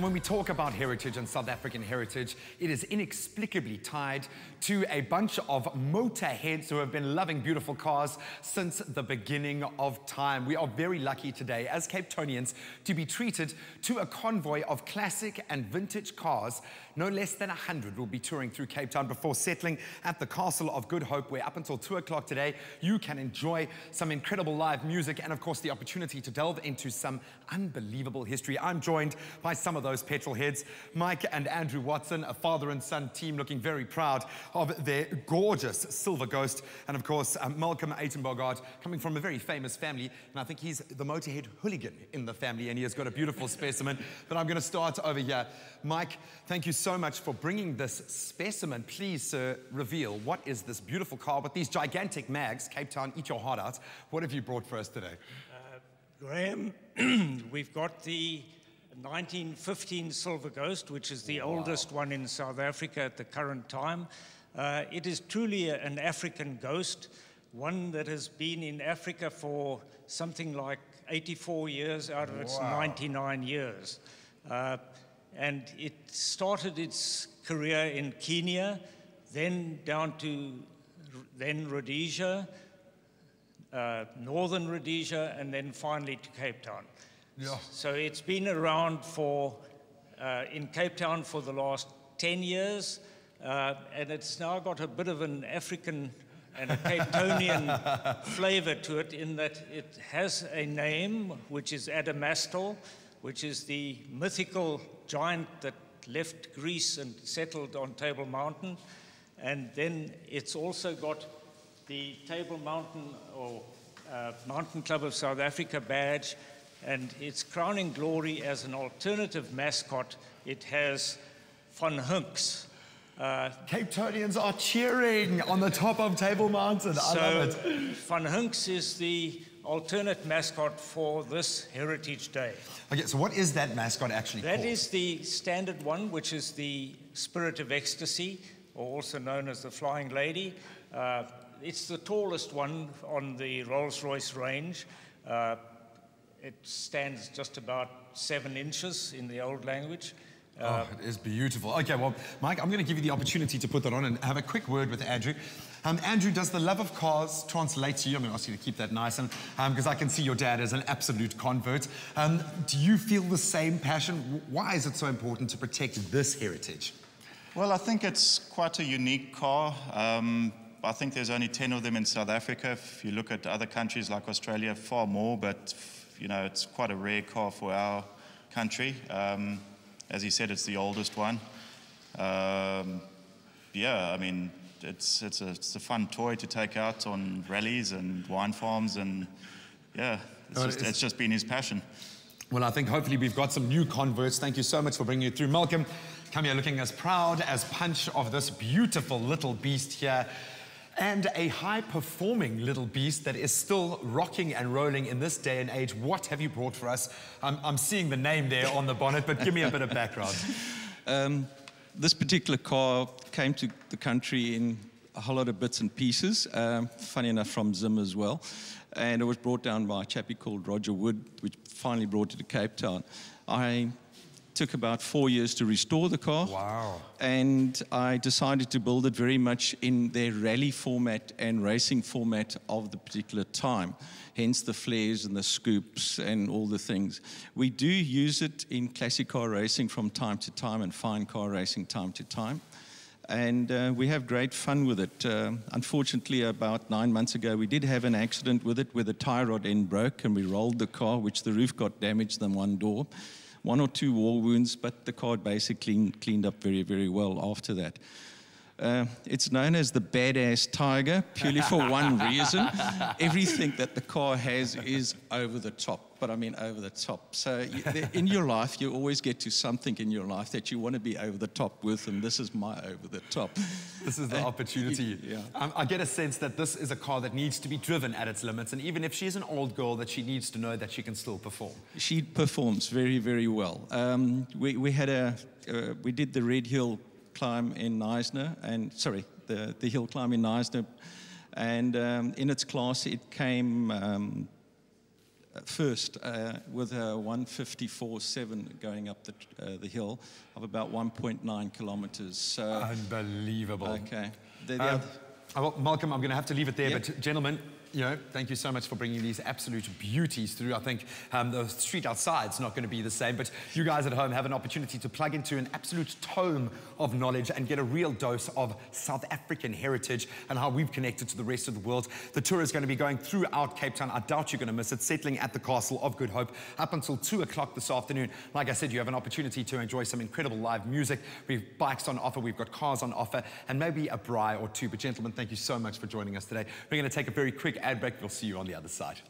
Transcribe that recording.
When we talk about heritage and South African heritage, it is inexplicably tied to a bunch of motorheads who have been loving beautiful cars since the beginning of time. We are very lucky today as Cape Townians to be treated to a convoy of classic and vintage cars. No less than 100 will be touring through Cape Town before settling at the Castle of Good Hope, where up until 2 o'clock today, you can enjoy some incredible live music and of course the opportunity to delve into some unbelievable history. I'm joined by some of those petrol heads, Mike and Andrew Watson, a father and son team looking very proud of their gorgeous Silver Ghost, and of course Malcolm Aitenbogard, coming from a very famous family, and I think he's the motorhead hooligan in the family, and he has got a beautiful specimen. But I'm going to start over here. Mike, thank you so much for bringing this specimen. Please, sir, reveal what is this beautiful car with these gigantic mags. Cape Town, eat your heart out. What have you brought for us today? Graham, we've got the 1915 Silver Ghost, which is the oldest one in South Africa at the current time. It is truly an African ghost, one that has been in Africa for something like 84 years out of its 99 years. And it started its career in Kenya, then down to Rhodesia, northern Rhodesia, and then finally to Cape Town. Yeah. So it's been around for, in Cape Town for the last 10 years, and it's now got a bit of an African and a Cape Townian flavor to it, in that it has a name, which is Adamastor, which is the mythical giant that left Greece and settled on Table Mountain. And then it's also got the Table Mountain or Mountain Club of South Africa badge, and its crowning glory as an alternative mascot, it has Van Hunks. Cape Townians are cheering on the top of Table Mountain. I love it. Van Hunks is the alternate mascot for this Heritage Day. Okay, so what is that mascot actually called? That is the standard one, which is the Spirit of Ecstasy, or also known as the Flying Lady. It's the tallest one on the Rolls-Royce range. It stands just about 7 inches in the old language. Oh, it is beautiful. Okay, well, Mike, I'm going to give you the opportunity to put that on and have a quick word with Andrew. Andrew, does the love of cars translate to you? I'm going to ask you to keep that nice, and because I can see your dad is an absolute convert. Do you feel the same passion? Why is it so important to protect this heritage? Well, I think it's quite a unique car. I think there's only 10 of them in South Africa. If you look at other countries like Australia, far more, but you know, it's quite a rare car for our country. As he said, it's the oldest one. Yeah, I mean, it's a fun toy to take out on rallies and wine farms, and yeah, it's just been his passion. Well, I think hopefully we've got some new converts. Thank you so much for bringing it through. Malcolm, come here looking as proud as punch of this beautiful little beast here. And a high-performing little beast that is still rocking and rolling in this day and age. What have you brought for us? I'm seeing the name there on the bonnet, but give me a bit of background. This particular car came to the country in a whole lot of bits and pieces, funny enough from Zim as well. And it was brought down by a chappie called Roger Wood, which finally brought it to Cape Town. I took about 4 years to restore the car. Wow. And I decided to build it very much in their rally format and racing format of the particular time, hence the flares and the scoops and all the things. We do use it in classic car racing from time to time and fine car racing time to time. And we have great fun with it. Unfortunately, about 9 months ago, we did have an accident with it where the tie rod end broke and we rolled the car, which the roof got damaged than one door. 1 or 2 war wounds, but the car basically cleaned up very, very well after that. It's known as the badass tiger, purely for one reason. Everything that the car has is over the top, but I mean over the top. So in your life, you always get to something in your life that you want to be over the top with, and this is my over the top. This is the opportunity. Yeah. I get a sense that this is a car that needs to be driven at its limits, and even if she's an old girl, that she needs to know that she can still perform. She performs very, very well. We did the Red Hill climb in Knysna, and sorry, the hill climb in Knysna, and in its class it came first with a 154.7 going up the hill of about 1.9 kilometers. So, unbelievable. Okay. The other, well, Malcolm, I'm going to have to leave it there, Yep. but gentlemen, you know, thank you so much for bringing these absolute beauties through. I think the street outside is not going to be the same, but you guys at home have an opportunity to plug into an absolute tome of knowledge and get a real dose of South African heritage and how we've connected to the rest of the world. The tour is going to be going throughout Cape Town. I doubt you're going to miss it, settling at the Castle of Good Hope up until 2 o'clock this afternoon. Like I said, you have an opportunity to enjoy some incredible live music. We've bikes on offer, we've got cars on offer, and maybe a braai or two. But gentlemen, thank you so much for joining us today. We're going to take a very quick ad break. We'll see you on the other side.